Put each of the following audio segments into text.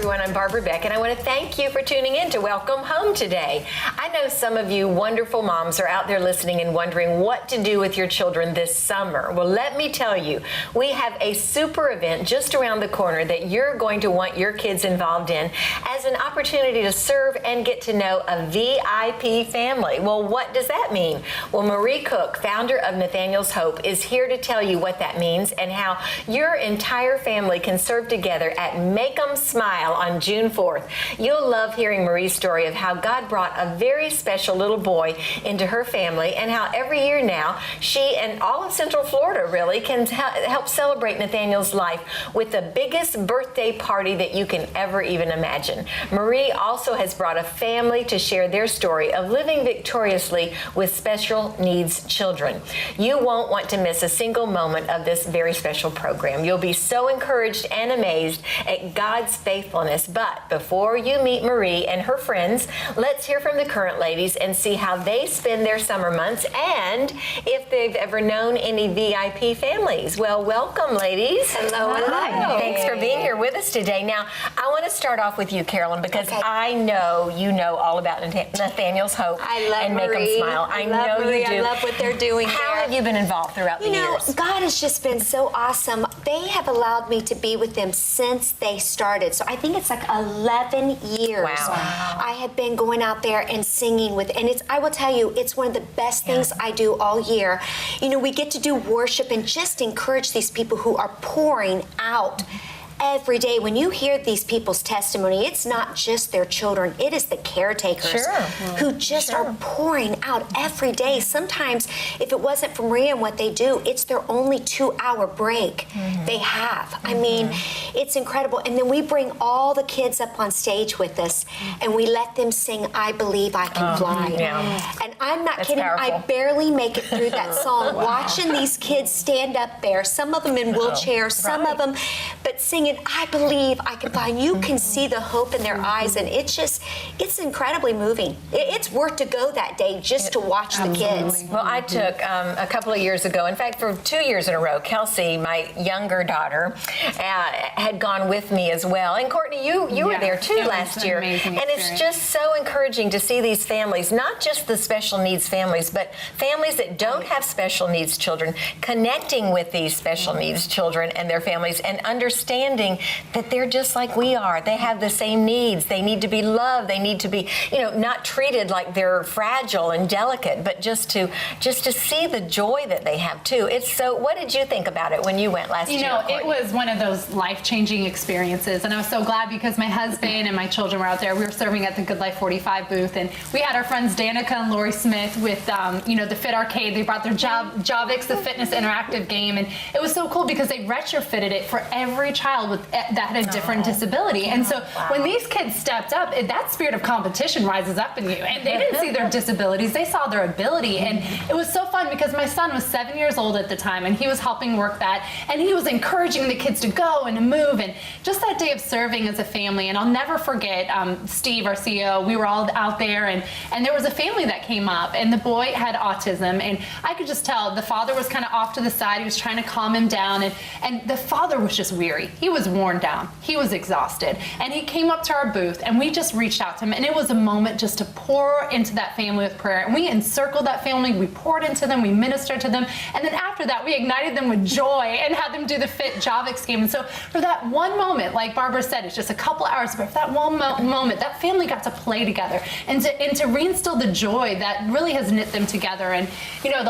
everyone, I'm Barbara Beck, and I want to thank you for tuning in to Welcome Home today. I know some of you wonderful moms are out there listening and wondering what to do with your children this summer. Well, let me tell you, we have a super event just around the corner that you're going to want your kids involved in as an opportunity to serve and get to know a VIP family. Well, what does that mean? Well, Marie Cook, founder of Nathaniel's Hope, is here to tell you what that means and how your entire family can serve together at Make 'em Smile on June 4th. You'll love hearing Marie's story of how God brought a very special little boy into her family and how every year now she and all of Central Florida really can help celebrate Nathaniel's life with the biggest birthday party that you can ever even imagine. Marie also has brought a family to share their story of living victoriously with special needs children. You won't want to miss a single moment of this very special program. You'll be so encouraged and amazed at God's faithfulness. But before you meet Marie and her friends, let's hear from the current ladies and see how they spend their summer months and if they've ever known any VIP families. Well, welcome, ladies. Hello, hello. Hi. Thanks for being here with us today. Now, I want to start off with you, Carolyn, because I know you know all about Nathaniel's Hope and Make 'em Smile. I know Marie. you do. I love what they're doing. How have you been involved throughout the years? God has just been so awesome. They have allowed me to be with them since they started. So I think it's like 11 years. Wow. I have been going out there and singing with, and I will tell you, it's one of the best things I do all year. You know, we get to do worship and just encourage these people who are pouring out every day. When you hear these people's testimony, it's not just their children, it is the caretakers who just are pouring out every day. Sometimes, if it wasn't for Maria and what they do, it's their only 2-hour break they have. I mean, it's incredible. And then we bring all the kids up on stage with us and we let them sing I Believe I Can Fly. And I'm not kidding, I barely make it through that song. Watching these kids stand up there, some of them in wheelchairs, some of them, but singing I Believe I Can Fly. And you can see the hope in their eyes, and it's incredibly moving. It's worth to go that day just to watch the kids. Well, I took a couple of years ago, in fact, for 2 years in a row, Kelsey, my younger daughter, had gone with me as well. And Courtney, you were there too last year. And it's just so encouraging to see these families, not just the special needs families, but families that don't have special needs children, connecting with these special needs children and their families and understanding that they're just like we are. They have the same needs. They need to be loved. They need to be, not treated like they're fragile and delicate, but just to see the joy that they have too. What did you think about it when you went last year? It was one of those life-changing experiences, and I was so glad because my husband and my children were out there. We were serving at the Good Life 45 booth, and we had our friends Danica and Lori Smith with, the Fit Arcade. They brought their Javix, the fitness interactive game, and it was so cool because they retrofitted it for every child that had a different disability. And so when these kids stepped up, that spirit of competition rises up in you. And they didn't see their disabilities, they saw their ability. And it was so fun because my son was 7 years old at the time, and he was helping work that, and he was encouraging the kids to go and to move, and just that day of serving as a family. And I'll never forget Steve, our CEO, we were all out there, and there was a family that came up, and the boy had autism, and I could just tell the father was kind of off to the side. He was trying to calm him down, and the father was just weary. He was worn down. He was exhausted. And he came up to our booth, and we just reached out to him, and it was a moment just to pour into that family with prayer. And we encircled that family, we poured into them, we ministered to them, and then after that, we ignited them with joy and had them do the Fit Javix game. And so for that one moment, like Barbara said, it's just a couple hours, but for that one moment, that family got to play together and to reinstill the joy that really has knit them together. And,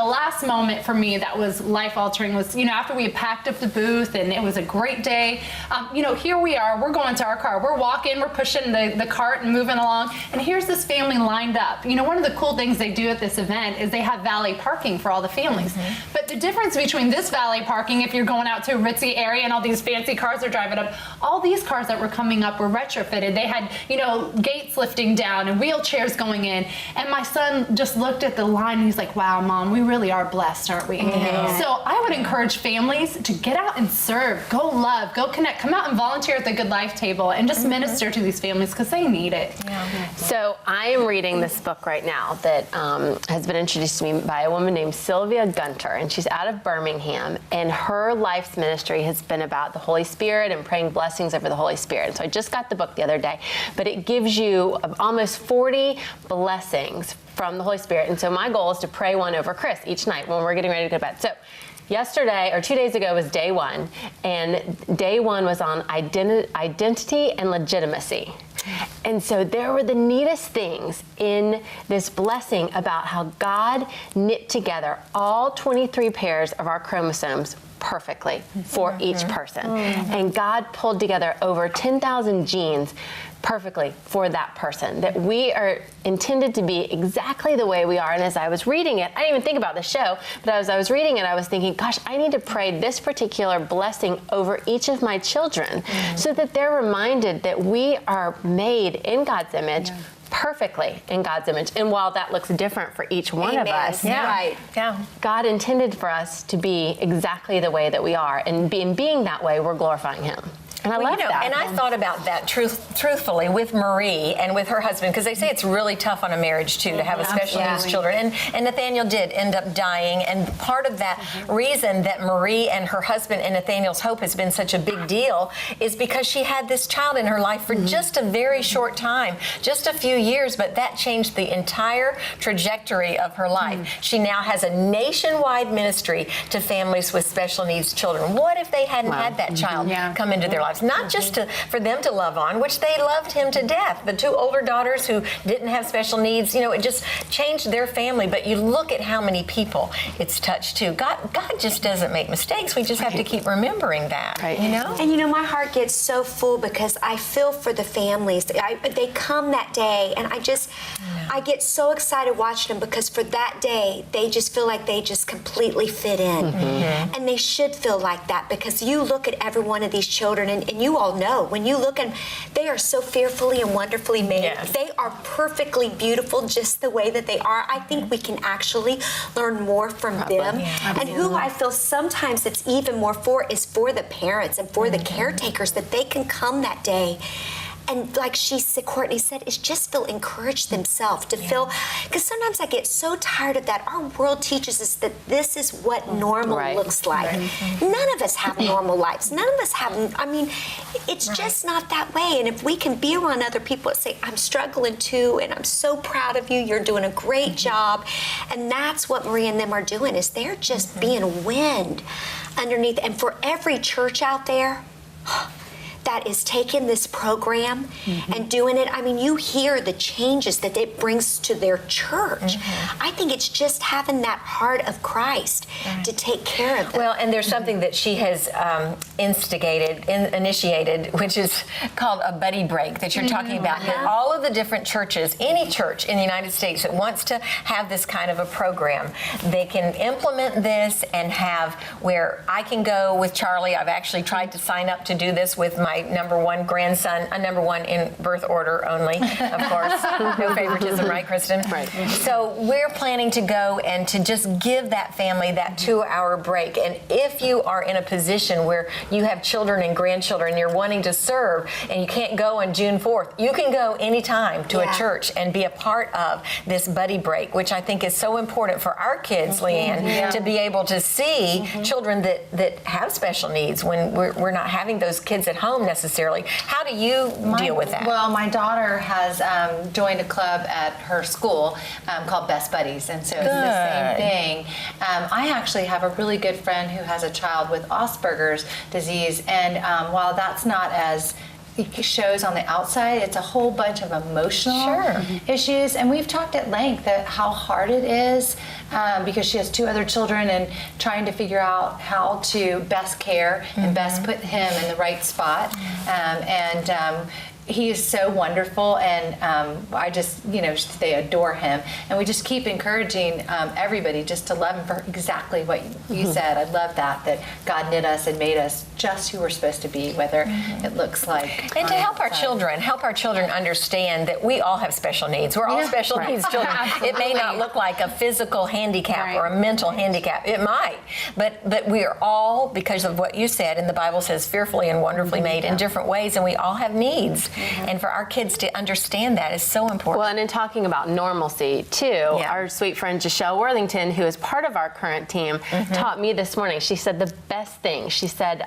the last moment for me that was life-altering was, after we had packed up the booth, and it was a great day, here we are, we're going to our car, we're walking, we're pushing the cart and moving along, and here's this family lined up. One of the cool things they do at this event is they have valet parking for all the families. But the difference between this valet parking, if you're going out to a ritzy area and all these fancy cars are driving up, all these cars that were coming up were retrofitted. They had, gates lifting down and wheelchairs going in. And my son just looked at the line and he's like, wow, Mom, we really are blessed, aren't we? So I would encourage families to get out and serve, go love, go connect connect. Come out and volunteer at the Good Life table and just minister to these families because they need it. So I am reading this book right now that has been introduced to me by a woman named Sylvia Gunter, and she's out of Birmingham, and her life's ministry has been about the Holy Spirit and praying blessings over the Holy Spirit. And so I just got the book the other day, but it gives you almost 40 blessings from the Holy Spirit. And so my goal is to pray one over Chris each night when we're getting ready to go to bed. So yesterday, or 2 days ago, was day one, and day one was on identity and legitimacy. And so there were the neatest things in this blessing about how God knit together all 23 pairs of our chromosomes perfectly for each person. And God pulled together over 10,000 genes perfectly for that person, that we are intended to be exactly the way we are. And as I was reading it, I didn't even think about the show, but as I was reading it, I was thinking, gosh, I need to pray this particular blessing over each of my children so that they're reminded that we are made in God's image, perfectly in God's image. And while that looks different for each one of us, God intended for us to be exactly the way that we are. And being that way, we're glorifying Him. And I love that. And I thought about that truthfully with Marie and with her husband, because they say it's really tough on a marriage too to have a special needs children. And Nathaniel did end up dying. And part of that reason that Marie and her husband and Nathaniel's hope has been such a big deal is because she had this child in her life for just a very short time, just a few years, but that changed the entire trajectory of her life. She now has a nationwide ministry to families with special needs children. What if they hadn't had that child come into their life? Not just for them to love on, which they loved him to death. The two older daughters who didn't have special needs, it just changed their family. But you look at how many people it's touched too. God just doesn't make mistakes. We just have to keep remembering that. And my heart gets so full because I feel for the families. They come that day, and I get so excited watching them because for that day, they just feel like they just completely fit in. And they should feel like that because you look at every one of these children, and you all know, when you look at them, they are so fearfully and wonderfully made. Yes. They are perfectly beautiful just the way that they are. I think we can actually learn more from them. And who I feel sometimes it's even more for is for the parents and for the caretakers, that they can come that day. And like Courtney said, is just feel encouraged themselves to feel, because sometimes I get so tired of that. Our world teaches us that this is what normal looks like. None of us have normal lives. None of us have, it's just not that way. And if we can be around other people that say, I'm struggling too, and I'm so proud of you, you're doing a great job. And that's what Marie and them are doing, is they're just being wind underneath. And for every church out there that is taking this program and doing it, you hear the changes that it brings to their church. I think it's just having that heart of Christ to take care of them. Well, and there's something that she has initiated, which is called a buddy break that you're talking about. That all of the different churches, any church in the United States that wants to have this kind of a program, they can implement this and have where I can go with Charlie. I've actually tried to sign up to do this with my number one grandson, number one in birth order only, of course. No favoritism, right, Kristen? Right. So we're planning to go and to just give that family that 2-hour break. And if you are in a position where you have children and grandchildren and you're wanting to serve and you can't go on June 4th, you can go anytime to a church and be a part of this buddy break, which I think is so important for our kids, Leanne, to be able to see children that have special needs when we're not having those kids at home necessarily. How do you deal with that? Well, my daughter has joined a club at her school called Best Buddies, and so it's the same thing. I actually have a really good friend who has a child with Asperger's disease, and while that's not as it shows on the outside, it's a whole bunch of emotional issues, and we've talked at length at how hard it is because she has 2 other children and trying to figure out how to best care and best put him in the right spot. he is so wonderful, and I just, they adore him. And we just keep encouraging everybody just to love him for exactly what you said. I love that God knit us and made us just who we're supposed to be, whether it looks like. And to help our children understand that we all have special needs. We're all special needs children. It may not look like a physical handicap or a mental handicap. It might, but we are all, because of what you said, and the Bible says fearfully and wonderfully made in different ways, and we all have needs. And for our kids to understand that is so important. Well, and in talking about normalcy, too, our sweet friend Giselle Worthington, who is part of our current team, taught me this morning. She said the best thing. She said,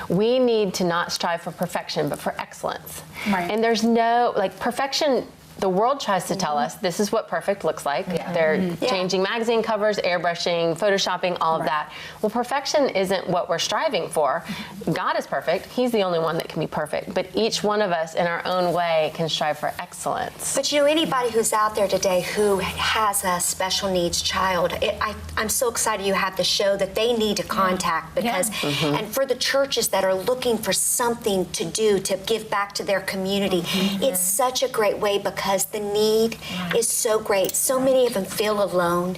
we need to not strive for perfection, but for excellence. Right. And there's no, perfection. The world tries to tell us this is what perfect looks like. They're changing magazine covers, airbrushing, photoshopping, all of that. Well, perfection isn't what we're striving for. God is perfect. He's the only one that can be perfect. But each one of us in our own way can strive for excellence. But anybody who's out there today who has a special needs child, I'm so excited you have the show that they need to contact, because, and for the churches that are looking for something to do to give back to their community, it's such a great way, because the need is so great. So many of them feel alone,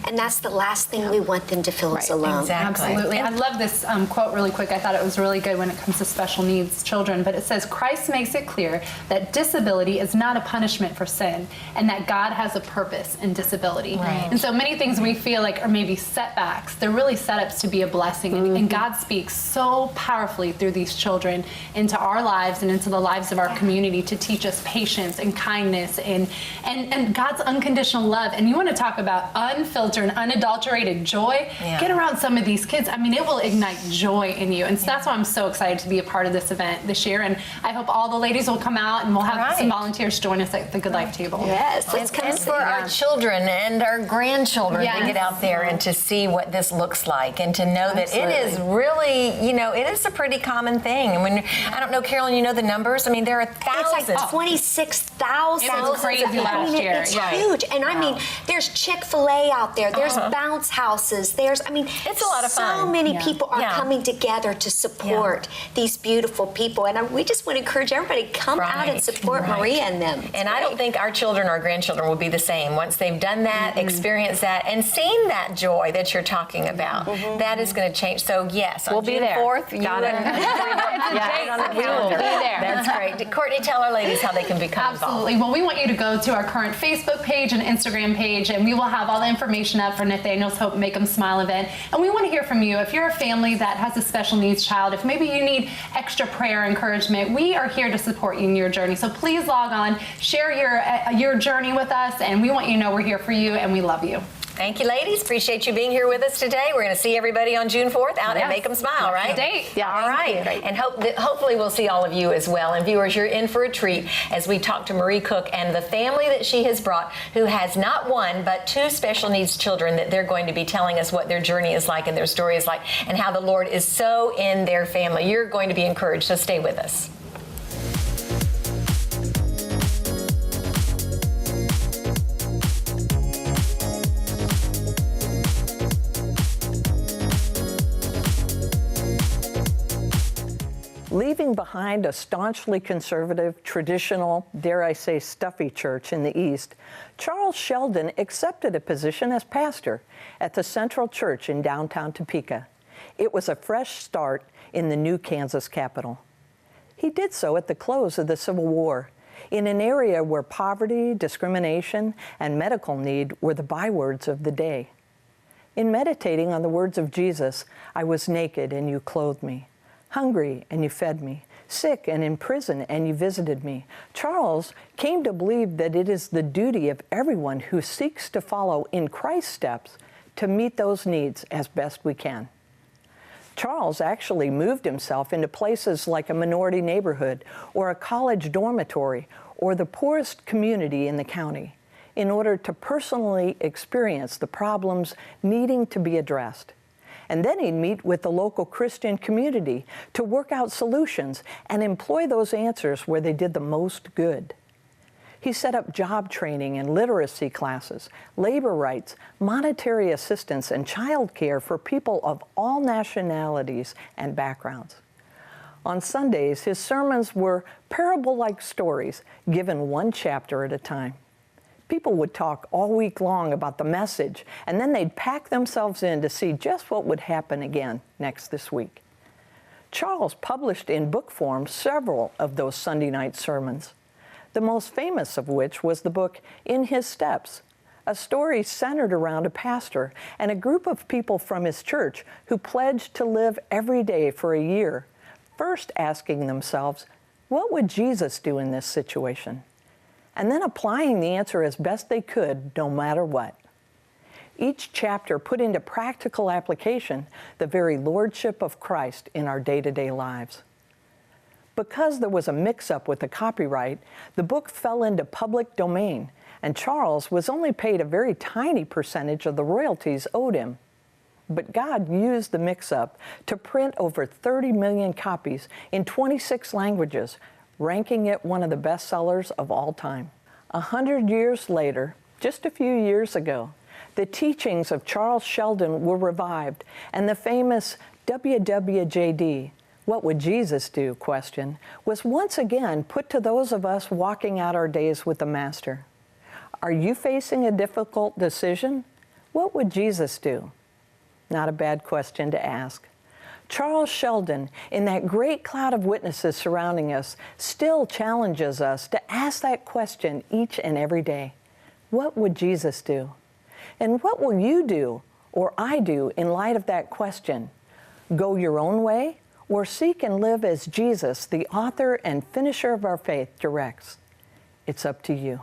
and that's the last thing we want them to feel is alone. Exactly. Absolutely. I love this quote really quick. I thought it was really good when it comes to special needs children, but it says, Christ makes it clear that disability is not a punishment for sin, and that God has a purpose in disability. Right. And so many things we feel like are maybe setbacks, they're really setups to be a blessing. And God speaks so powerfully through these children into our lives and into the lives of our community to teach us patience and kindness and God's unconditional love. And you want to talk about unfiltered, unadulterated joy? Get around some of these kids. I mean, it will ignite joy in you. And so that's why I'm so excited to be a part of this event this year. And I hope all the ladies will come out, and we'll have some volunteers join us at the Good Life table. Yes, let's come And for our children and our grandchildren to get out there and to see what this looks like, and to know that it is really, it is a pretty common thing. And when, I don't know, Carolyn, you know the numbers? I mean, there are thousands. It's like 26,000. It was crazy last year. It's huge. And I mean, there's Chick-fil-A out there. There's bounce houses. It's a lot of fun. So many people are coming together to support these beautiful people. And we just want to encourage everybody, come out and support Maria and them. And I don't think our children or grandchildren will be the same once they've done that, experienced that, and seen that joy that you're talking about. That is going to change. So yes, on June 4th, you Got it. we will be there. That's great. Courtney, tell our ladies how they can become Absolutely. involved. Well, we want you to go to our current Facebook page and Instagram page, and we will have all the information up for Nathaniel's Hope Make 'em Smile event. And we want to hear from you. If you're a family that has a special needs child, if maybe you need extra prayer encouragement, we are here to support you in your journey. So please log on, share your journey with us, and we want you to know we're here for you and we love you. Thank you, ladies. Appreciate you being here with us today. We're going to see everybody on June 4th out and Make 'em Smile, right? Date. Yeah. All right. And hopefully we'll see all of you as well. And viewers, you're in for a treat as we talk to Marie Cook and the family that she has brought, who has not one but two special needs children that they're going to be telling us what their journey is like and their story is like, and how the Lord is so in their family. You're going to be encouraged, so stay with us. Leaving behind a staunchly conservative, traditional, dare I say stuffy church in the East, Charles Sheldon accepted a position as pastor at the Central Church in downtown Topeka. It was a fresh start in the new Kansas capital. He did so at the close of the Civil War, in an area where poverty, discrimination, and medical need were the bywords of the day. In meditating on the words of Jesus, I was naked and you clothed me, hungry and you fed me, sick and in prison and you visited me, Charles came to believe that it is the duty of everyone who seeks to follow in Christ's steps to meet those needs as best we can. Charles actually moved himself into places like a minority neighborhood or a college dormitory or the poorest community in the county in order to personally experience the problems needing to be addressed. And then he'd meet with the local Christian community to work out solutions and employ those answers where they did the most good. He set up job training and literacy classes, labor rights, monetary assistance, and child care for people of all nationalities and backgrounds. On Sundays, his sermons were parable-like stories, given one chapter at a time. People would talk all week long about the message, and then they'd pack themselves in to see just what would happen again this week. Charles published in book form several of those Sunday night sermons, the most famous of which was the book In His Steps, a story centered around a pastor and a group of people from his church who pledged to live every day for a year, first asking themselves, what would Jesus do in this situation? And then applying the answer as best they could, no matter what. Each chapter put into practical application the very lordship of Christ in our day-to-day lives. Because there was a mix-up with the copyright, the book fell into public domain, and Charles was only paid a very tiny percentage of the royalties owed him. But God used the mix-up to print over 30 million copies in 26 languages, ranking it one of the bestsellers of all time. 100 years later, just a few years ago, the teachings of Charles Sheldon were revived, and the famous WWJD, what would Jesus do, question, was once again put to those of us walking out our days with the Master. Are you facing a difficult decision? What would Jesus do? Not a bad question to ask. Charles Sheldon, in that great cloud of witnesses surrounding us, still challenges us to ask that question each and every day. What would Jesus do? And what will you do, or I do, in light of that question? Go your own way, or seek and live as Jesus, the author and finisher of our faith, directs? It's up to you.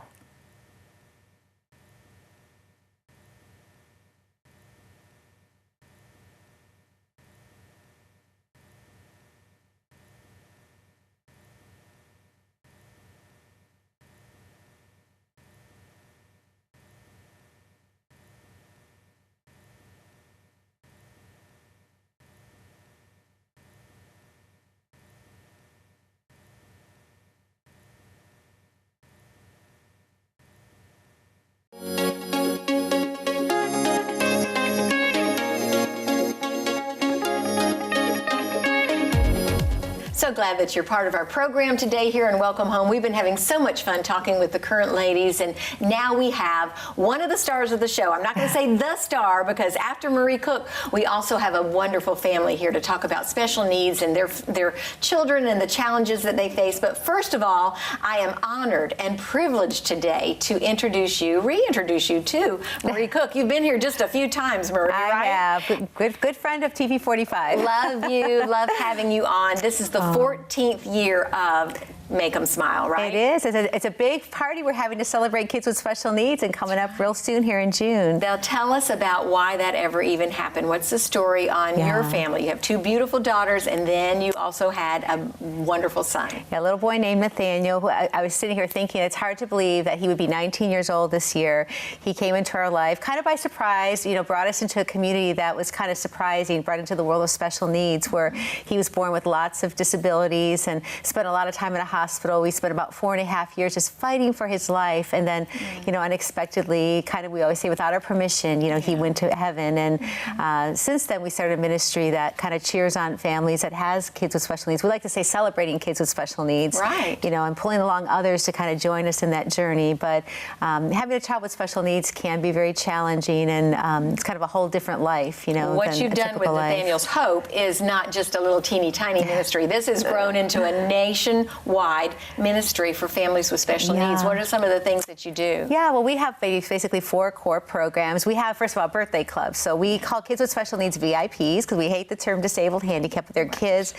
So glad that you're part of our program today here in Welcome Home. We've been having so much fun talking with the current ladies, and now we have one of the stars of the show. I'm not going to say the star, because after Marie Cook, we also have a wonderful family here to talk about special needs and their children and the challenges that they face. But first of all, I am honored and privileged today to reintroduce you to Marie Cook. You've been here just a few times, Marie, right? I have. Good friend of TV 45. Love you. Love having you on. This is the 14th year of Make 'em Smile, right? It is. It's a big party we're having to celebrate kids with special needs, and coming up real soon here in June. Now tell us about why that ever even happened. What's the story on your family? You have two beautiful daughters, and then you also had a wonderful son. Yeah, a little boy named Nathaniel, who I was sitting here thinking it's hard to believe that he would be 19 years old this year. He came into our life kind of by surprise, brought us into a community that was kind of surprising, brought into the world of special needs, where he was born with lots of disabilities and spent a lot of time in a hospital. We spent about 4.5 years just fighting for his life, and then, unexpectedly, kind of, we always say without our permission, he went to heaven. And since then, we started a ministry that kind of cheers on families that has kids with special needs. We like to say celebrating kids with special needs, right? And pulling along others to kind of join us in that journey. But having a child with special needs can be very challenging, and it's kind of a whole different life, What you've done with Nathaniel's Hope is not just a little teeny tiny ministry. This has grown into a nationwide ministry for families with special needs. What are some of the things that you do? Yeah, well, we have basically 4 core programs. We have, first of all, birthday clubs. So we call kids with special needs VIPs, because we hate the term disabled, handicapped, but they're kids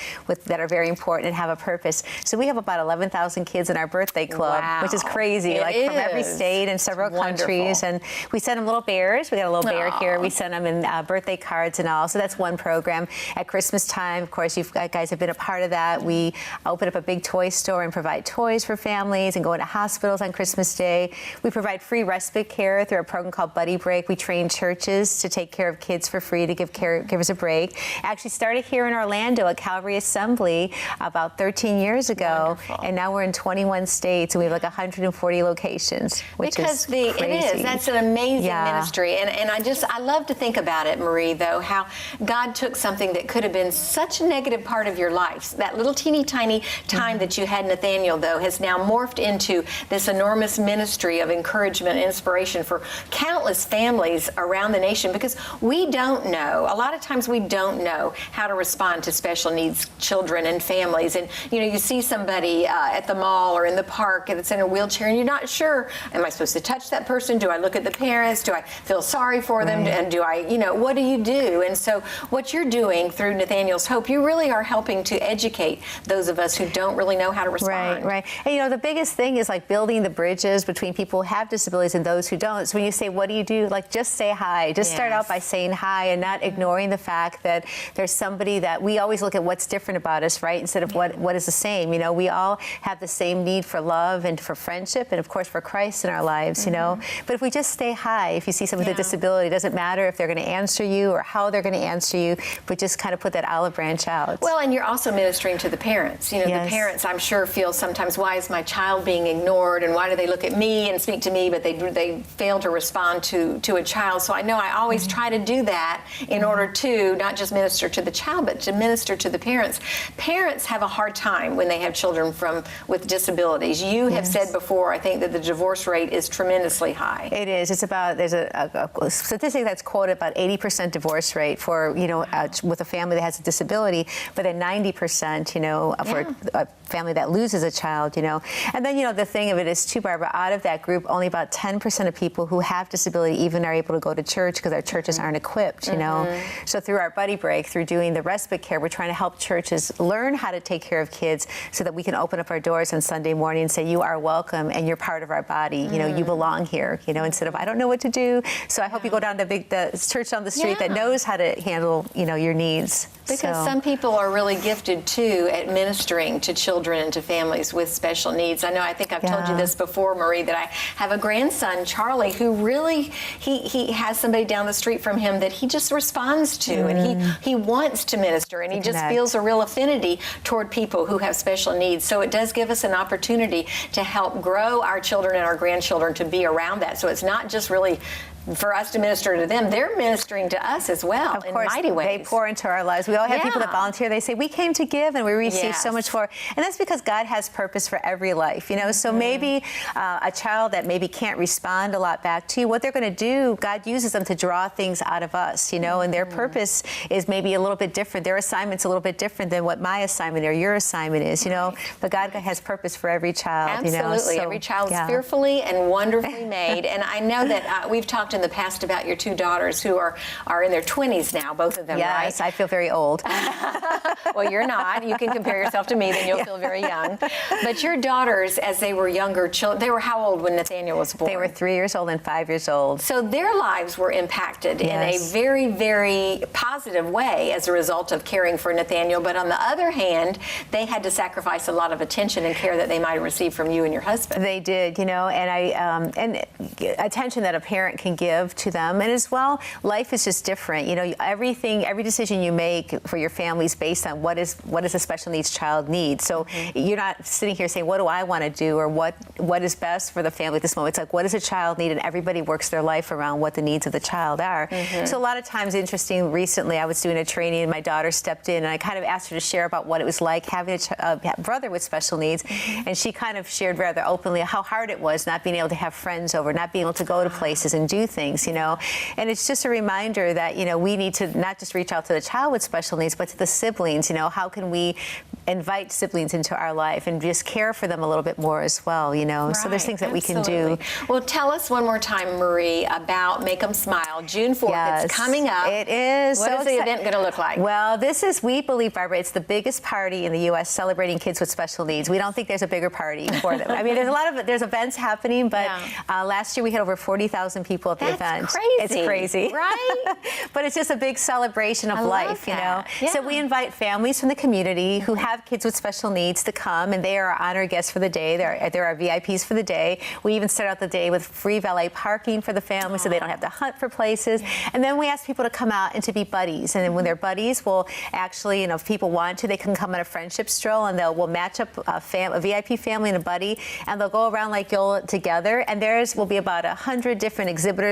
that are very important and have a purpose. So we have about 11,000 kids in our birthday club, which is crazy, from every state and several countries. And we send them little bears. We got a little bear here. We send them in birthday cards and all. So that's one program. At Christmas time, of course, you guys have been a part of that. We open up a big toy store and provide toys for families, and go into hospitals on Christmas Day. We provide free respite care through a program called Buddy Break. We train churches to take care of kids for free, to give caregivers a break. Actually started here in Orlando at Calvary Assembly about 13 years ago. Wonderful. And now we're in 21 states, and we have like 140 locations, which is crazy. It is. That's an amazing ministry. And I love to think about it, Marie, though, how God took something that could have been such a negative part of your life, that little teeny tiny time that you had, Nathaniel, though, has now morphed into this enormous ministry of encouragement and inspiration for countless families around the nation, because we don't know, a lot of times we don't know how to respond to special needs children and families. And you see somebody at the mall or in the park that's in a wheelchair, and you're not sure, am I supposed to touch that person? Do I look at the parents? Do I feel sorry for them? And do I, what do you do? And so what you're doing through Nathaniel's Hope, you really are helping to educate those of us who don't really know how to respond. Right. And the biggest thing is like building the bridges between people who have disabilities and those who don't. So when you say, what do you do? Like, just say hi. Just start out by saying hi and not ignoring the fact that there's somebody that we always look at what's different about us, right? Instead of what is the same. We all have the same need for love and for friendship and, of course, for Christ in our lives, But if we just say hi, if you see someone with a disability, it doesn't matter if they're going to answer you or how they're going to answer you, but just kind of put that olive branch out. Well, and you're also ministering to the parents. The parents, I'm sure, feel sometimes, why is my child being ignored, and why do they look at me and speak to me, but they fail to respond to a child. So I know I always try to do that in order to not just minister to the child, but to minister to the parents. Parents have a hard time when they have children with disabilities. You have said before, I think, that the divorce rate is tremendously high. It is. It's about, there's a statistic that's quoted about 80% divorce rate for, with a family that has a disability, but then 90%, for a family that loses a child, And then, the thing of it is too, Barbara, out of that group, only about 10% of people who have disability even are able to go to church because our churches aren't equipped, So through our Buddy Break, through doing the respite care, we're trying to help churches learn how to take care of kids so that we can open up our doors on Sunday morning and say, you are welcome and you're part of our body. You belong here, instead of, I don't know what to do. So I hope you go down to the church down the street that knows how to handle, your needs. Because some people are really gifted, too, at ministering to children and to families with special needs. I think I've told you this before, Marie, that I have a grandson, Charlie, who really, he has somebody down the street from him that he just responds to, and he wants to minister, and he just feels a real affinity toward people who have special needs. So it does give us an opportunity to help grow our children and our grandchildren to be around that. So it's not just really for us to minister to them, they're ministering to us as well in mighty ways. They pour into our lives. We all have people that volunteer. They say, we came to give and we receive so much for. And that's because God has purpose for every life, So maybe a child that maybe can't respond a lot back to you, what they're going to do, God uses them to draw things out of us, and their purpose is maybe a little bit different. Their assignment's a little bit different than what my assignment or your assignment is, But God has purpose for every child, Absolutely. So, every child is fearfully and wonderfully made. And I know that we've talked in the past about your two daughters who are in their 20s now, both of them, right? Yes, I feel very old. Well, you're not. You can compare yourself to me, then you'll feel very young. But your daughters, as they were younger children, they were how old when Nathaniel was born? They were 3 years old and 5 years old. So their lives were impacted in a very, very positive way as a result of caring for Nathaniel. But on the other hand, they had to sacrifice a lot of attention and care that they might have received from you and your husband. They did, and attention that a parent can give to them. And as well, life is just different. Every decision you make for your family is based on what does a special needs child need. So you're not sitting here saying, what do I want to do, or what is best for the family at this moment. It's like, what does a child need? And everybody works their life around what the needs of the child are. So a lot of times, interesting, recently I was doing a training and my daughter stepped in and I kind of asked her to share about what it was like having a brother with special needs. And she kind of shared rather openly how hard it was not being able to have friends over, not being able to go to places and do things, And it's just a reminder that, we need to not just reach out to the child with special needs, but to the siblings, how can we invite siblings into our life and just care for them a little bit more as well, Right, so there's things that we can do. Well, tell us one more time, Marie, about Make 'em Smile, June 4th. Yes, it's coming up. It is. What is the event going to look like? Well, we believe, Barbara, it's the biggest party in the U.S. celebrating kids with special needs. We don't think there's a bigger party for them. I mean, there's events happening, but last year we had over 40,000 people at the event. That's crazy. It's crazy. Right? But it's just a big celebration of life, Yeah. So we invite families from the community who have kids with special needs to come, and they are our honored guests for the day. They're our VIPs for the day. We even start out the day with free valet parking for the family so they don't have to hunt for places. And then we ask people to come out and to be buddies. And then when they're buddies, we'll actually, if people want to, they can come on a friendship stroll, and we'll match up a VIP family and a buddy, and they'll go around like Yola together. And will be about 100 different exhibitors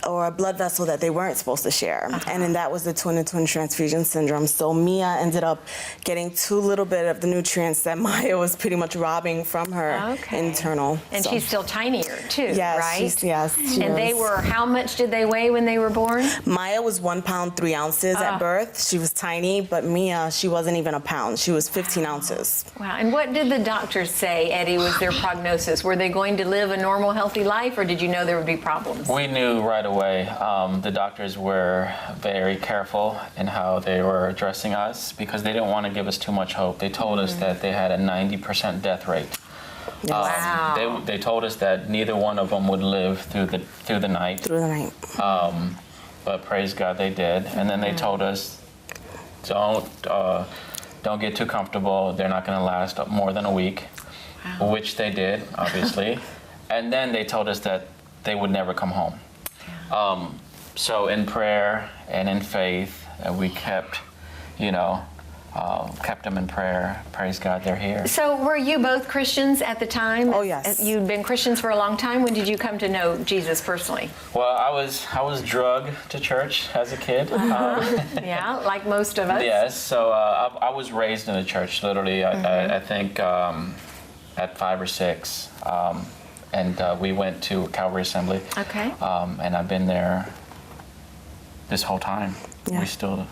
or a blood vessel that they weren't supposed to share. And then that was the twin-to-twin transfusion syndrome. So Mia ended up getting too little bit of the nutrients that Maya was pretty much robbing from her internal. And So- she's still tinier too, Yes, right? yes. She And they was. were, how much did they weigh when they were born? Maya was 1 pound 3 ounces at birth. She was tiny, but Mia, she wasn't even a pound. She was 15 ounces. Wow. And what did the doctors say, Eddie, was their prognosis? Were they going to live a normal, healthy life, or did you know there would be problems? We knew right away. The doctors were very careful in how they were addressing us because they didn't want to give us too much hope. They told us that they had a 90% death rate. Wow. They told us that neither one of them would live through the night. Through the night. But praise God, they did. And then they told us, don't get too comfortable. They're not going to last more than a week, which they did, obviously. And then they told us that they would never come home. So in prayer and in faith, we kept them in prayer. Praise God, they're here. So were you both Christians at the time? Oh, yes. You'd been Christians for a long time. When did you come to know Jesus personally? Well, I was drugged to church as a kid. Yeah, like most of us. Yes, so I was raised in the church, literally, I think at 5 or 6. And we went to Calvary Assembly. Okay. And I've been there this whole time. Yeah. We still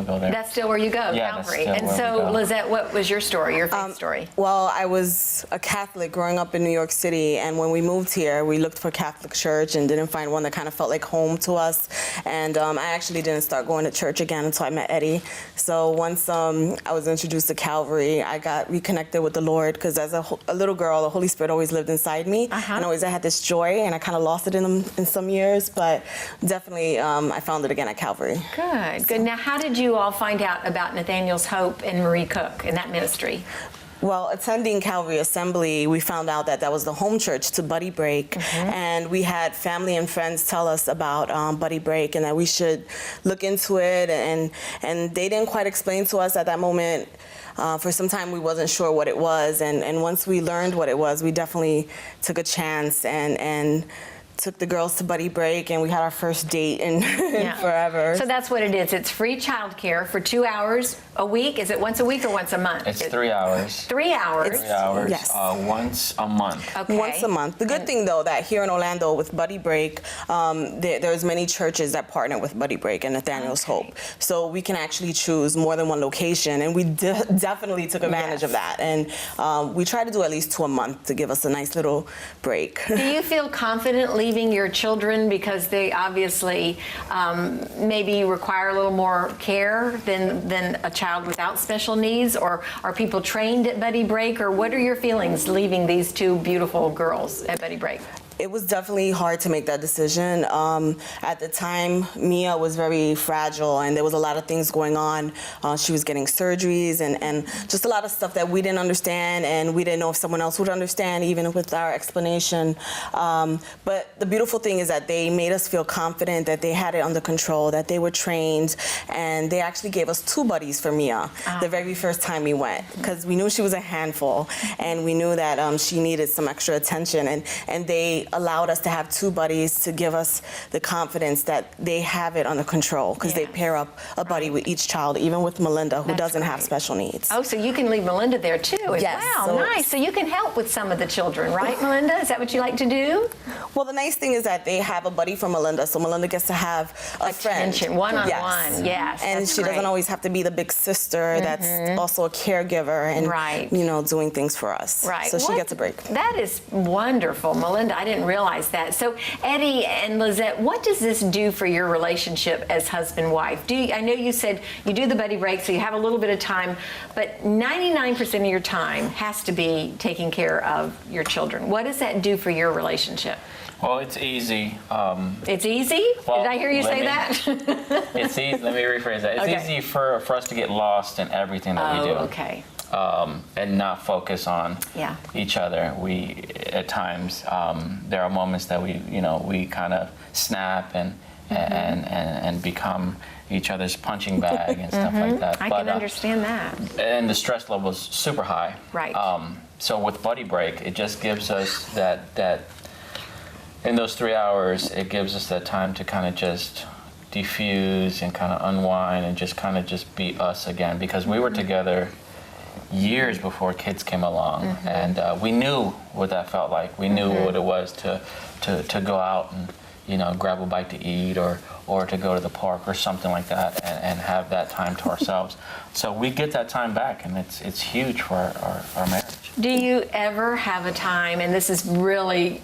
go there. That's still where you go, Yeah, that's Calvary. still And where so, we go. Lizette, what was your story, your faith story? Well, I was a Catholic growing up in New York City, and when we moved here, we looked for a Catholic church and didn't find one that kind of felt like home to us. And I actually didn't start going to church again until I met Eddie. So once I was introduced to Calvary, I got reconnected with the Lord because as a little girl, the Holy Spirit always lived inside me, and always I had this joy, and I kind of lost it in some years, but definitely I found it again at Calvary. Good, good. Now, how did you all find out about Nathaniel's Hope and Marie Cook and that ministry? Well, attending Calvary Assembly, we found out that that was the home church to Buddy Break, and we had family and friends tell us about Buddy Break and that we should look into it, and they didn't quite explain to us at that moment. For some time, we wasn't sure what it was, and once we learned what it was, we definitely took a chance and took the girls to Buddy Break, and we had our first date in forever. So that's what it is. It's free childcare for 2 hours a week. Is it once a week or once a month? It's 3 hours. 3 hours. 3 hours. Yes. Once a month. Okay. Once a month. The good thing, though, that here in Orlando with Buddy Break, there's many churches that partner with Buddy Break and Nathaniel's Hope. So we can actually choose more than one location, and we definitely took advantage of that. And we try to do at least 2 a month to give us a nice little break. Do you feel confident leaving your children because they obviously maybe require a little more care than a child without special needs? Or are people trained at Buddy Break? Or what are your feelings leaving these 2 beautiful girls at Buddy Break? It was definitely hard to make that decision. At the time, Mia was very fragile, and there was a lot of things going on. She was getting surgeries and just a lot of stuff that we didn't understand, and we didn't know if someone else would understand, even with our explanation. But the beautiful thing is that they made us feel confident that they had it under control, that they were trained, and they actually gave us 2 buddies for Mia the very first time we went, because we knew she was a handful, and we knew that she needed some extra attention, and they allowed us to have 2 buddies to give us the confidence that they have it under control, because they pair up a buddy with each child, even with Melinda, who doesn't have special needs. Oh, so you can leave Melinda there too as Yes, well. so- Nice. So you can help with some of the children, right, Melinda? Is that what you like to do? Well, the nice thing is that they have a buddy for Melinda, so Melinda gets to have a friend. Attention, one-on-one. Yes, And that's she doesn't great. always have to be the big sister that's also a caregiver and, Right. doing things for us. Right. So she What- gets a break. That is wonderful, Melinda. I didn't realize that. So, Eddie and Lizette, what does this do for your relationship as husband-wife? I know you said you do the Buddy Break, so you have a little bit of time, but 99% of your time has to be taking care of your children. What does that do for your relationship? Well, it's easy. It's easy? Well, Did I hear you let say me- that? It's easy. Let me rephrase that. It's Okay. easy for us to get lost in everything that we do. Okay. And not focus on Yeah. each other. We, at times, there are moments that we kind of snap and become each other's punching bag and stuff like that. I can understand that. And the stress level is super high. Right. So with Buddy Break, it just gives us that in those 3 hours, it gives us that time to kind of just diffuse and kind of unwind and just kind of just be us again, because we were together years before kids came along, and we knew what that felt like. We knew what it was to go out and, you know, grab a bite to eat, or to go to the park or something like that, and have that time to ourselves. So we get that time back, and it's huge for our marriage. Do you ever have a time, and this is really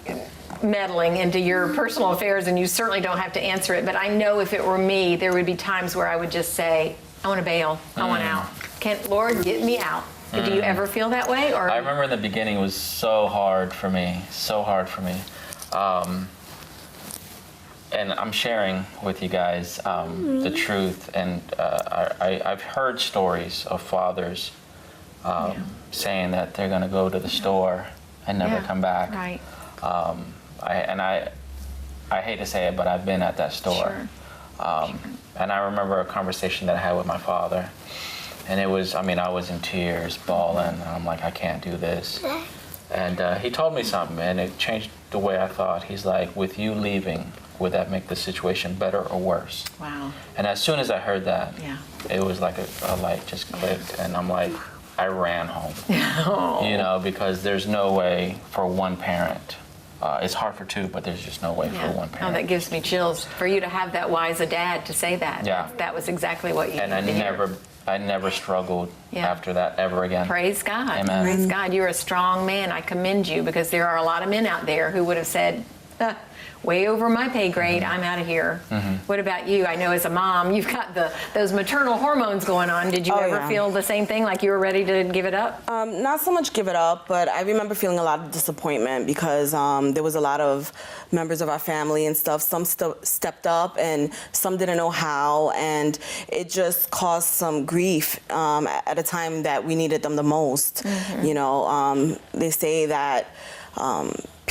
meddling into your personal affairs, and you certainly don't have to answer it, but I know if it were me, there would be times where I would just say, I want to bail. I want out. Lord, get me out. Do you ever feel that way? Or I remember in the beginning it was so hard for me. And I'm sharing with you guys the truth. And I've heard stories of fathers saying that they're going to go to the store and never come back. Right. I hate to say it, but I've been at that store. Sure. And I remember a conversation that I had with my father. And it was, I mean, I was in tears, bawling. And I'm like, I can't do this. And he told me something, and it changed the way I thought. He's like, with you leaving, would that make the situation better or worse? Wow. And as soon as I heard that, Yeah. it was like a light just clicked. And I'm like, I ran home. You know, because there's no way for one parent. It's hard for two, but there's just no way for one Oh, parent. that gives me chills. For you to have that wise a dad to say that. Yeah. That was exactly what you And needed to hear. I never struggled Yeah. after that ever again. Praise God. Amen. Praise God. You're a strong man. I commend you, because there are a lot of men out there who would have said, way over my pay grade, I'm out of here. What about you? I know as a mom, you've got those maternal hormones going on. Did you ever feel the same thing, like you were ready to give it up? Not so much give it up, but I remember feeling a lot of disappointment because there was a lot of members of our family and stuff. Some stepped up and some didn't know how, and it just caused some grief at a time that we needed them the most. You know, they say that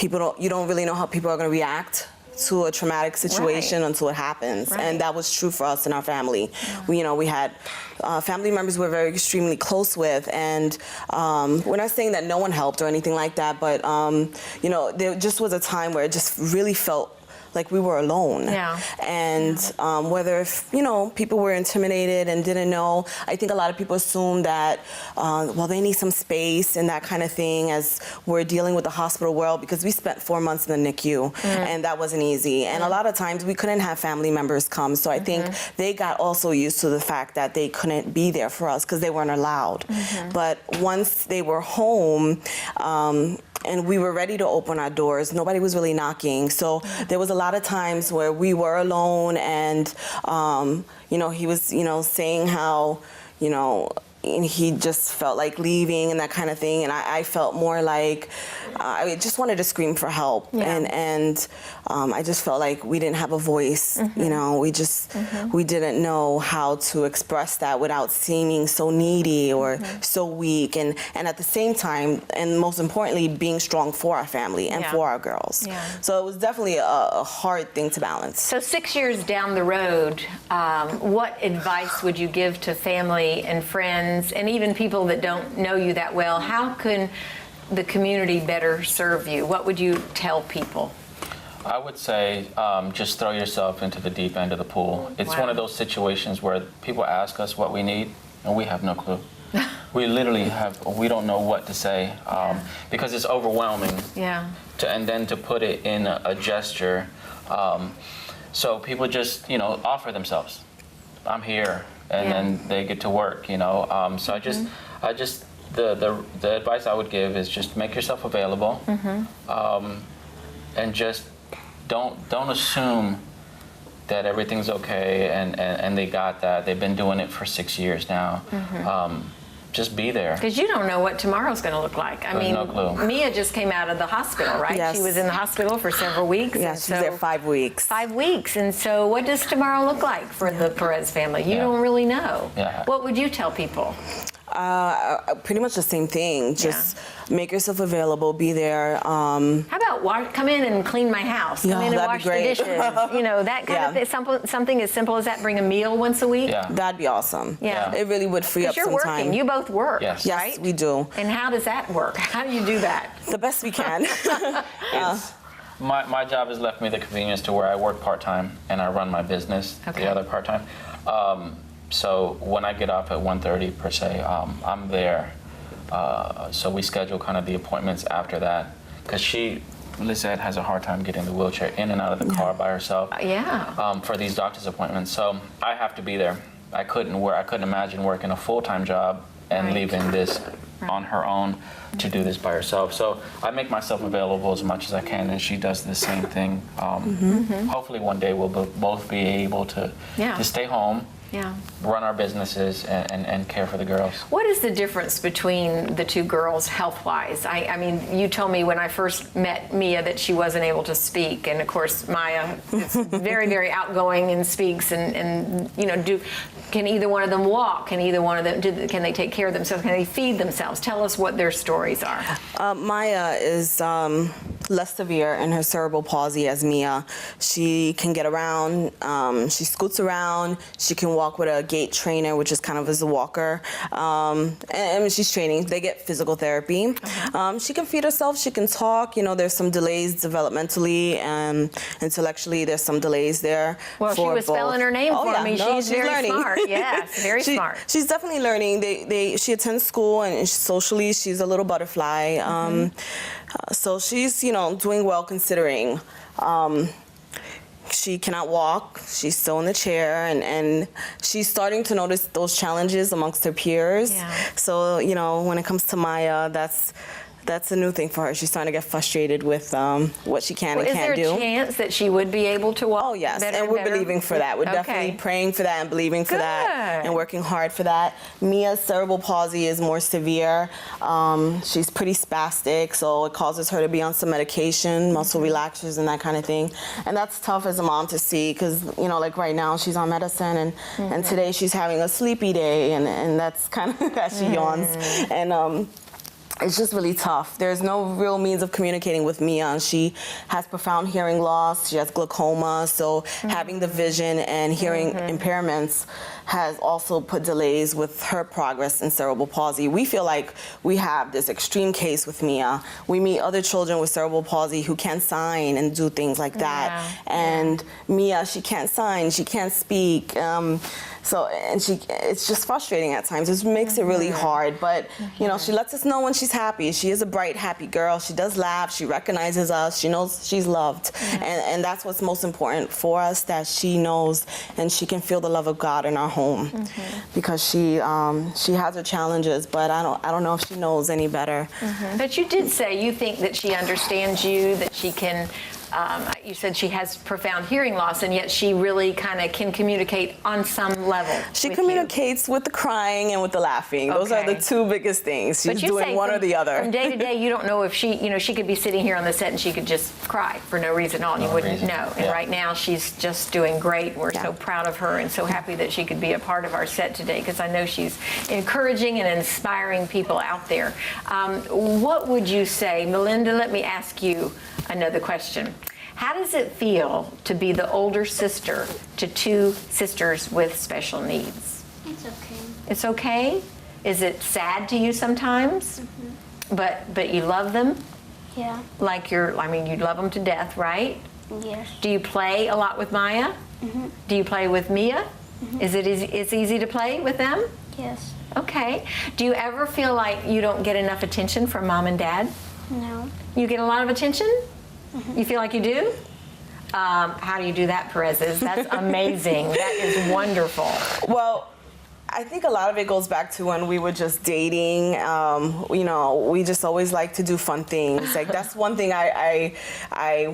you don't really know how people are going to react to a traumatic situation until it happens, and that was true for us in our family. We had family members we're very extremely close with, and we're not saying that no one helped or anything like that, but there just was a time where it just really felt like we were alone. Yeah. And whether people were intimidated and didn't know, I think a lot of people assume that, they need some space and that kind of thing as we're dealing with the hospital world, because we spent 4 months in the NICU and that wasn't easy. And a lot of times we couldn't have family members come. So I think they got also used to the fact that they couldn't be there for us because they weren't allowed. But once they were home, and we were ready to open our doors, nobody was really knocking. So there was a lot of times where we were alone, and he was saying how he just felt like leaving and that kind of thing, and I felt more like I just wanted to scream for help, and I just felt like we didn't have a voice. We didn't know how to express that without seeming so needy or so weak, and at the same time, and most importantly, being strong for our family and for our girls. So it was definitely a hard thing to balance. So 6 years down the road, what advice would you give to family and friends and even people that don't know you that well? How can the community better serve you? What would you tell people? I would say just throw yourself into the deep end of the pool. It's one of those situations where people ask us what we need, and we have no clue. We literally we don't know what to say because it's overwhelming. And then to put it in a gesture. So people just, offer themselves. I'm here. And then they get to work, So I just the advice I would give is just make yourself available, and just don't assume that everything's okay and they got that. They've been doing it for 6 years now. Just be there. Because you don't know what tomorrow's going to look like. I mean, no clue. Mia just came out of the hospital, right? Yes. She was in the hospital for several weeks. Yes, she was there 5 weeks. 5 weeks. And so what does tomorrow look like for the Perez family? You don't really know. What would you tell people? Pretty much the same thing. Just make yourself available, be there. How about come in and clean my house? Come in and wash the dishes. That kind of thing. Something as simple as that. Bring a meal once a week. That'd be awesome. Yeah. It really would free up you're some working. time. You both work, yes. right? Yes, we do. And how does that work? How do you do that? The best we can. My job has left me the convenience to where I work part-time and I run my business the other part-time. So when I get off at 1:30 per se, I'm there. So we schedule kind of the appointments after that because Lizette has a hard time getting the wheelchair in and out of the car by herself. For these doctor's appointments. So I have to be there. I couldn't imagine working a full-time job and leaving this on her own to do this by herself. So I make myself available as much as I can, and she does the same thing. Hopefully one day we'll both be able to stay home, run our businesses, and care for the girls. What is the difference between the two girls health-wise? I mean, you told me when I first met Mia that she wasn't able to speak, and of course Maya is very, very outgoing and speaks, and you know, can either one of them walk? Can either one of them, can they take care of themselves? Can they feed themselves? Tell us what their stories are. Maya is less severe in her cerebral palsy as Mia. She can get around, she scoots around, she can walk with a gait trainer, which is kind of as a walker, and she's training. They get physical therapy. She can feed herself, she can talk. You know, there's some delays developmentally and intellectually. There's some delays there. Well, she was spelling her name for me. No, she's very learning. smart. Yes, very smart. She's definitely learning. She attends school, and socially she's a little butterfly. So she's, you know, doing well considering. She cannot walk. She's still in the chair, and she's starting to notice those challenges amongst her peers. So, you know, when it comes to Maya, that's a new thing for her. She's starting to get frustrated with what she can and can't do. Is there a chance that she would be able to walk? Oh, yes, and we're believing for that. We're definitely praying for that and believing for that and working hard for that. Mia's cerebral palsy is more severe. She's pretty spastic, so it causes her to be on some medication, muscle relaxers and that kind of thing. And that's tough as a mom to see because, you know, like right now she's on medicine and today she's having a sleepy day and that's kind of that she yawns. And it's just really tough. There's no real means of communicating with Mia, and she has profound hearing loss. She has glaucoma, so having the vision and hearing impairments has also put delays with her progress in cerebral palsy. We feel like we have this extreme case with Mia. We meet other children with cerebral palsy who can sign and do things like that. And Mia, she can't sign, she can't speak. It's just frustrating at times. It makes it really hard, but you know, she lets us know when she's happy. She is a bright, happy girl. She does laugh. She recognizes us. She knows she's loved, and that's what's most important for us. That she knows and she can feel the love of God in our home, because she has her challenges, but I don't know if she knows any better. But you did say you think that she understands you, that she can. You said she has profound hearing loss, and yet she really kind of can communicate on some level. She communicates with the crying and with the laughing. Those are the two biggest things. She's doing one or the other. From day to day, you don't know if she, you know, she could be sitting here on the set and she could just cry for no reason at all, and you wouldn't know. And right now, she's just doing great. We're so proud of her and so happy that she could be a part of our set today, because I know she's encouraging and inspiring people out there. What would you say, Melinda? Let me ask you another question. How does it feel to be the older sister to two sisters with special needs? It's okay. It's okay? Is it sad to you sometimes? But you love them? Yeah. Like you love them to death, right? Yes. Do you play a lot with Maya? Do you play with Mia? Is it it's easy to play with them? Yes. Okay. Do you ever feel like you don't get enough attention from mom and dad? No. You get a lot of attention? You feel like you do? How do you do that, Perez's? That's amazing. That is wonderful. Well, I think a lot of it goes back to when we were just dating. You know, we just always like to do fun things. Like that's one thing I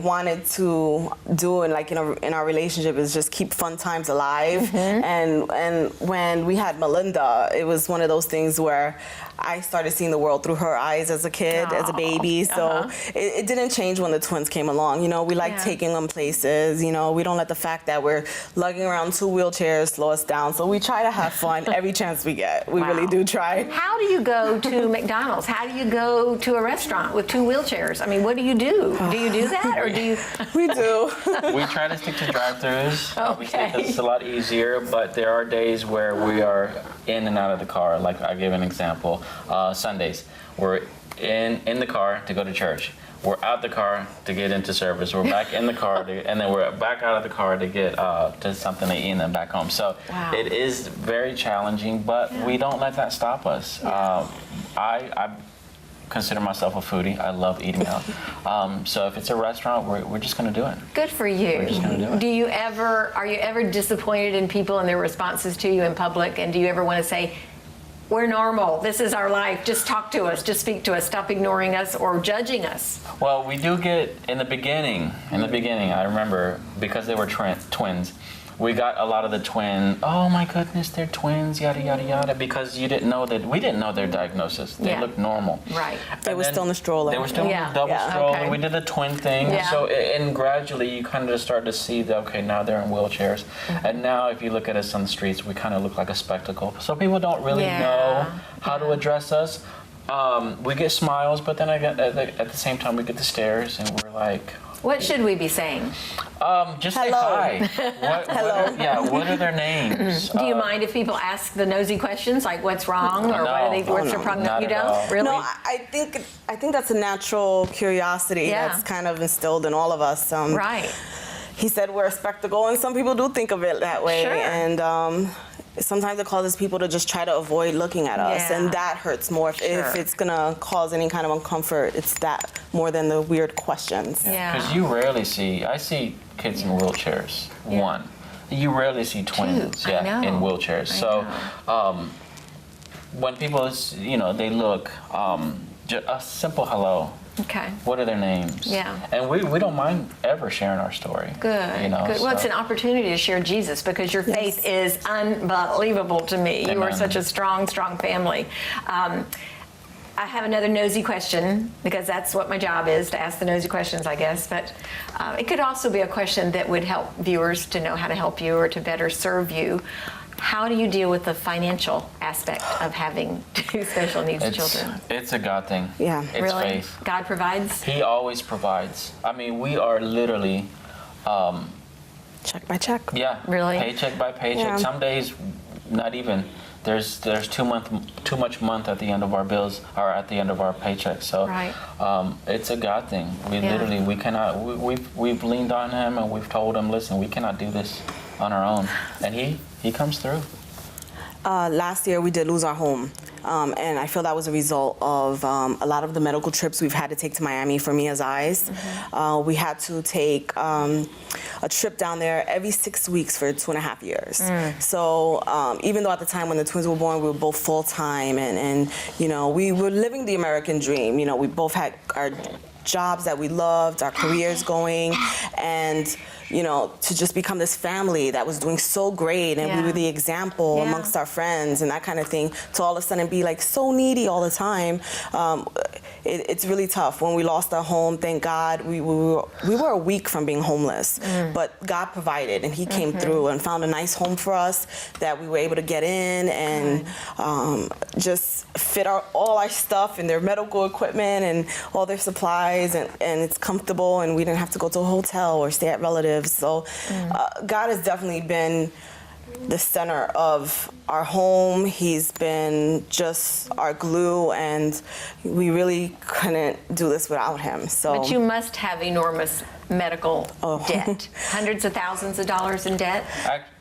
wanted to do in our relationship, is just keep fun times alive. And when we had Melinda, it was one of those things where I started seeing the world through her eyes as a kid, as a baby. So it didn't change when the twins came along. You know, we like taking them places. You know, we don't let the fact that we're lugging around 2 wheelchairs slow us down. So we try to have fun every chance we get. We really do try. How do you go to McDonald's? How do you go to a restaurant with 2 wheelchairs? I mean, what do you do? Do you do that, or do you? We do. We try to stick to drive-thrus. Obviously, it's a lot easier, but there are days where we are in and out of the car. Like, I give an example. Sundays, we're in the car to go to church. We're out the car to get into service. We're back in the car, and then we're back out of the car to get to something to eat and then back home. So it is very challenging, but we don't let that stop us. I consider myself a foodie. I love eating out. So if it's a restaurant, we're just going to do it. Good for you. We're just going to do it. Are you ever disappointed in people and their responses to you in public? And do you ever want to say, we're normal, this is our life, just talk to us, just speak to us, stop ignoring us or judging us? Well, we do get, in the beginning, I remember, because they were twins, we got a lot of the oh my goodness, they're twins, yada, yada, yada, because we didn't know their diagnosis. They looked normal. Right. They were still in the stroller. They were still in the double stroller. Okay. We did the twin thing. Yeah. So, and gradually you kind of just start to see that, okay, now they're in wheelchairs. And now if you look at us on the streets, we kind of look like a spectacle. So people don't really know how to address us. We get smiles, but then at the same time we get the stares, and we're like, what should we be saying? Just say hi. What are their names? Do you mind if people ask the nosy questions, like what's wrong, or what's their problem? Not You at don't? all. Really? No, I think that's a natural curiosity that's kind of instilled in all of us. Right. He said we're a spectacle, and some people do think of it that way. Sure. And sometimes it causes people to just try to avoid looking at us, and that hurts more. If it's gonna cause any kind of uncomfort, it's that more than the weird questions. Yeah. Because you rarely see, I see kids in wheelchairs. One. You rarely see twins I know. in wheelchairs. So when people, they look, a simple hello. Okay. What are their names? Yeah. And we don't mind ever sharing our story. Good. Good. Well, it's an opportunity to share Jesus, because your faith is unbelievable to me. Amen. You are such a strong, strong family. I have another nosy question, because that's what my job is, to ask the nosy questions, I guess. But it could also be a question that would help viewers to know how to help you or to better serve you. How do you deal with the financial aspect of having two special needs children? It's a God thing. Yeah. It's Really? faith. God provides? He always provides. I mean, we are literally Check by check. yeah. Really? Paycheck by paycheck. Yeah. Some days not even. There's too much month at the end of our bills or at the end of our paycheck. So Right. it's a God thing. We Yeah. literally we've leaned on him, and we've told him, listen, we cannot do this on our own, and he comes through. Last year we did lose our home, and I feel that was a result of a lot of the medical trips we've had to take to Miami for Mia's eyes. We had to take a trip down there every 6 weeks for 2.5 years. So even though at the time when the twins were born, we were both full-time, and we were living the American dream. We both had our jobs that we loved, our careers going, and to just become this family that was doing so great, and we were the example amongst our friends and that kind of thing, to all of a sudden be like so needy all the time. It's really tough. When we lost our home, thank God, we were a week from being homeless, but God provided, and he came through and found a nice home for us that we were able to get in and just fit all our stuff and their medical equipment and all their supplies, and it's comfortable, and we didn't have to go to a hotel or stay at relatives. So God has definitely been the center of our home. He's been just our glue, and we really couldn't do this without him. So, But you must have enormous medical debt. Hundreds of thousands of dollars in debt.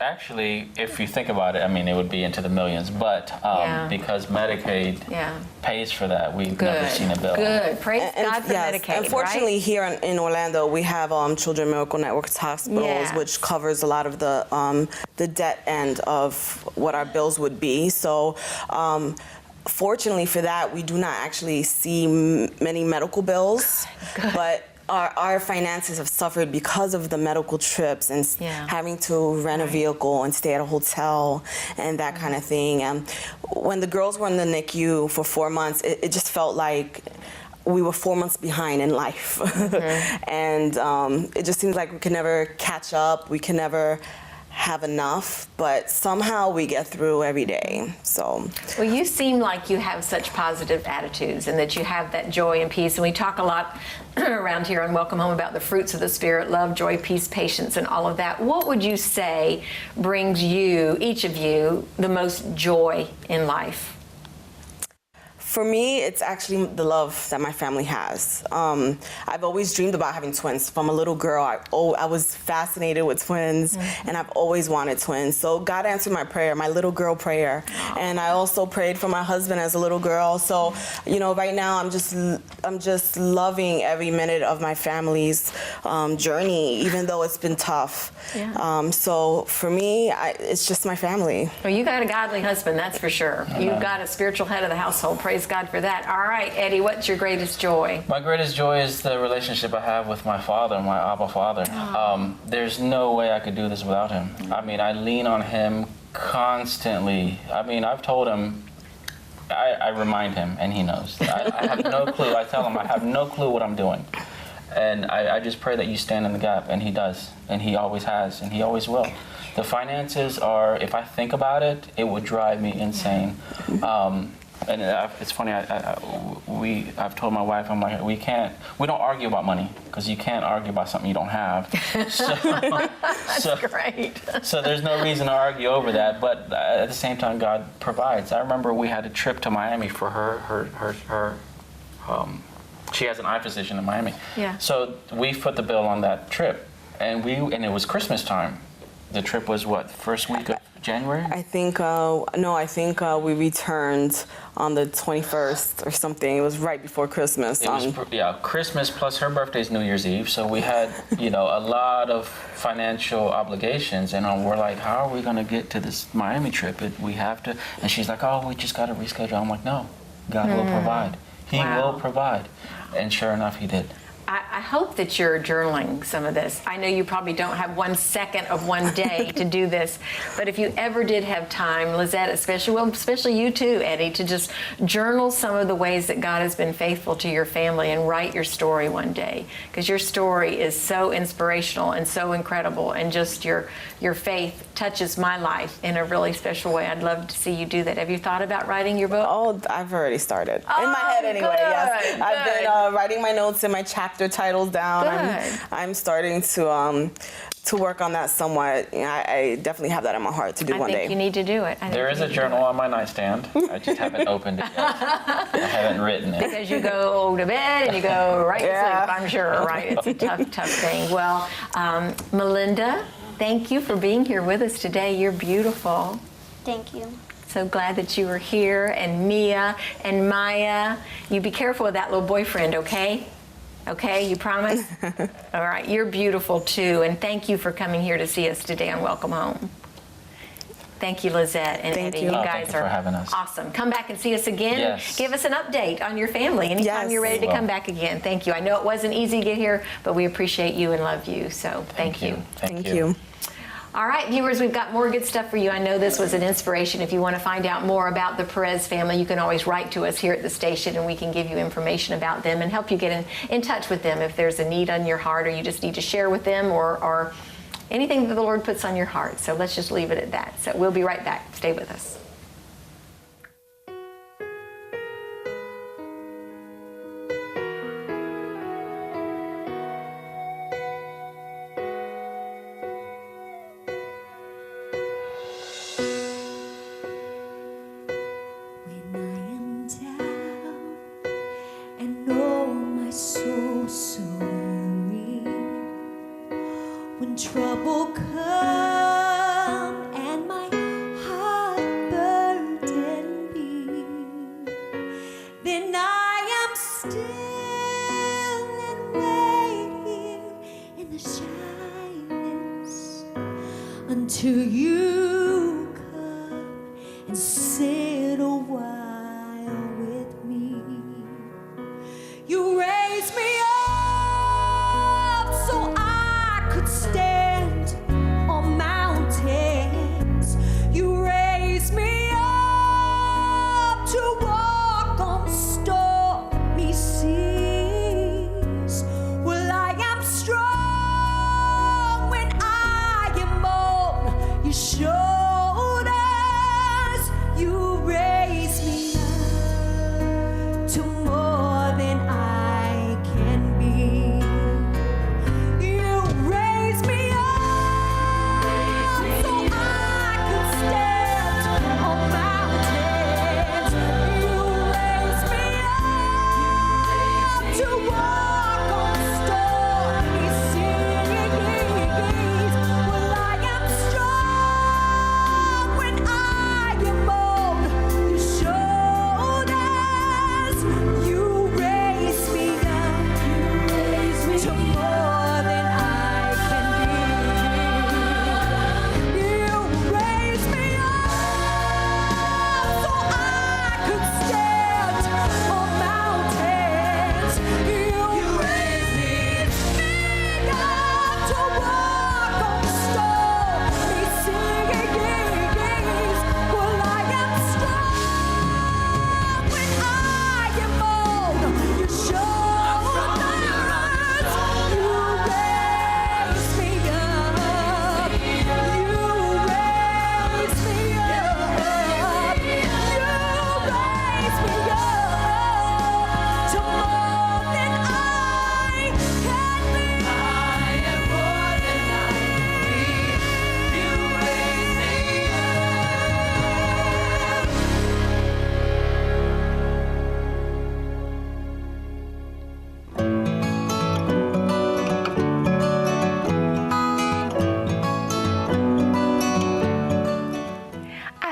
Actually, if you think about it, I mean, it would be into the millions, but because Medicaid pays for that, we've never seen a bill. Good. Praise God for Medicaid. Unfortunately, right? here in Orlando, we have Children Miracle Network's hospitals, which covers a lot of the debt end of what our bills would be. So. Fortunately for that, we do not actually see many medical bills, but our finances have suffered because of the medical trips and having to rent a vehicle and stay at a hotel and that kind of thing. When the girls were in the NICU for 4 months, it just felt like we were 4 months behind in life. And it just seems like we could never catch up. We can never have enough, but somehow we get through every day. So, well, you seem like you have such positive attitudes and that you have that joy and peace. And we talk a lot around here on Welcome Home about the fruits of the Spirit: love, joy, peace, patience, and all of that. What would you say brings you, each of you, the most joy in life? For me, it's actually the love that my family has. I've always dreamed about having twins. From a little girl, I was fascinated with twins, and I've always wanted twins. So God answered my prayer, my little girl prayer. And I also prayed for my husband as a little girl. So, you know, right now I'm just loving every minute of my family's journey, even though it's been tough. Yeah. So for me, it's just my family. Well, you got a godly husband, that's for sure. You've got a spiritual head of the household. Praise God for that. All right, Eddie, what's your greatest joy? My greatest joy is the relationship I have with my father, my Abba Father. There's no way I could do this without him. I mean, I lean on him constantly. I mean, I've told him, I remind him, and he knows. I have no clue. I tell him I have no clue what I'm doing. And I just pray that you stand in the gap, and he does. And he always has, and he always will. The finances are, if I think about it, it would drive me insane. And it's funny, I've told my wife, I'm like, we don't argue about money, because you can't argue about something you don't have. That's great. So there's no reason to argue over that, but at the same time, God provides. I remember we had a trip to Miami for her she has an eye physician in Miami. Yeah. So we put the bill on that trip, and it was Christmas time. The trip was what, first week of January? I think we returned on the 21st or something. It was right before Christmas. It was, Christmas plus her birthday's New Year's Eve. So we had, a lot of financial obligations, and we're like, how are we going to get to this Miami trip? We have to. And she's like, oh, we just got to reschedule. I'm like, no, God will provide. He will provide. And sure enough, he did. I hope that you're journaling some of this. I know you probably don't have 1 second of one day to do this, but if you ever did have time, Lizette, especially you too, Eddie, to just journal some of the ways that God has been faithful to your family and write your story one day, because your story is so inspirational and so incredible, and just your faith touches my life in a really special way. I'd love to see you do that. Have you thought about writing your book? Oh, I've already started. In my head anyway, yes. Good. I've been writing my notes and my chapter titles down. I'm starting to work on that somewhat. I definitely have that in my heart to do one day. I think you need to do it. There is a journal on my nightstand. I just haven't opened it yet. I haven't written it. Because you go to bed and you go right to sleep, I'm sure, right? It's a tough thing. Well, Melinda, thank you for being here with us today. You're beautiful. Thank you. So glad that you were here. And Mia and Maya, you be careful with that little boyfriend, okay? Okay, you promise? All right, you're beautiful too, and thank you for coming here to see us today on Welcome Home. Thank you, Lizette and Thank Eddie. you. You Oh, guys thank you are for having us. awesome. Come back and see us again. Yes. Give us an update on your family anytime Yes. you're ready to Well. come back again. Thank you. I know it wasn't easy to get here, but we appreciate you and love you, so thank you. Thank Thank you. All right, viewers, we've got more good stuff for you. I know this was an inspiration. If you want to find out more about the Perez family, you can always write to us here at the station, and we can give you information about them and help you get in touch with them if there's a need on your heart, or you just need to share with them, or anything that the Lord puts on your heart. So let's just leave it at that. So we'll be right back. Stay with us. When I am down and oh my soul so weary, when trouble come and my heart burden be, then I am still and wait here in the silence until you come and sit a while with me. You raise me up so I could stand on mountains. You raise me up to walk on stormy seas. Well, I am strong when I am on your shoulders. You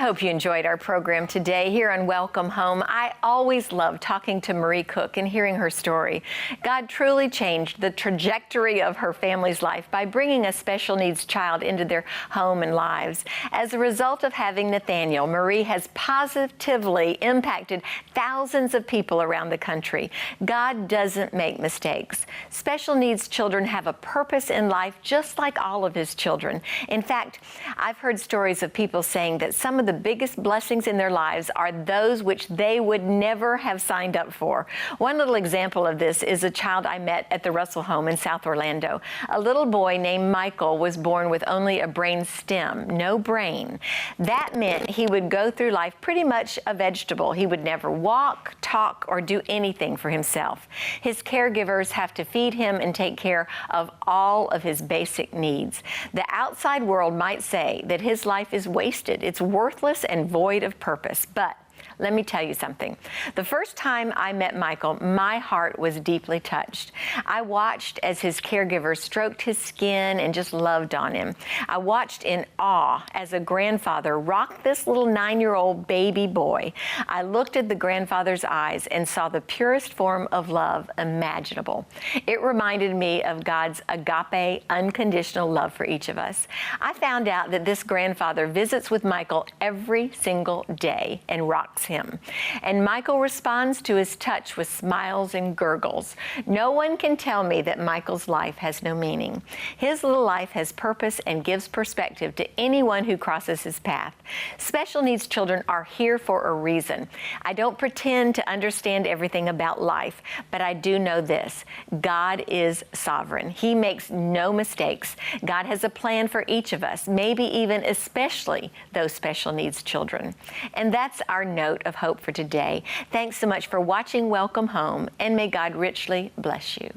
hope you enjoyed our program today here on Welcome Home. I always love talking to Marie Cook and hearing her story. God truly changed the trajectory of her family's life by bringing a special needs child into their home and lives. As a result of having Nathaniel, Marie has positively impacted thousands of people around the country. God doesn't make mistakes. Special needs children have a purpose in life just like all of his children. In fact, I've heard stories of people saying that some of the biggest blessings in their lives are those which they would never have signed up for. One little example of this is a child I met at the Russell home in South Orlando. A little boy named Michael was born with only a brain stem, no brain. That meant he would go through life pretty much a vegetable. He would never walk, talk, or do anything for himself. His caregivers have to feed him and take care of all of his basic needs. The outside world might say that his life is wasted. It's worthless and void of purpose. But let me tell you something. The first time I met Michael, my heart was deeply touched. I watched as his caregivers stroked his skin and just loved on him. I watched in awe as a grandfather rocked this little 9-year-old baby boy. I looked at the grandfather's eyes and saw the purest form of love imaginable. It reminded me of God's agape, unconditional love for each of us. I found out that this grandfather visits with Michael every single day and rocks him. And Michael responds to his touch with smiles and gurgles. No one can tell me that Michael's life has no meaning. His little life has purpose and gives perspective to anyone who crosses his path. Special needs children are here for a reason. I don't pretend to understand everything about life, but I do know this: God is sovereign. He makes no mistakes. God has a plan for each of us, maybe even especially those special needs children. And that's our note of hope for today. Thanks so much for watching Welcome Home, and may God richly bless you.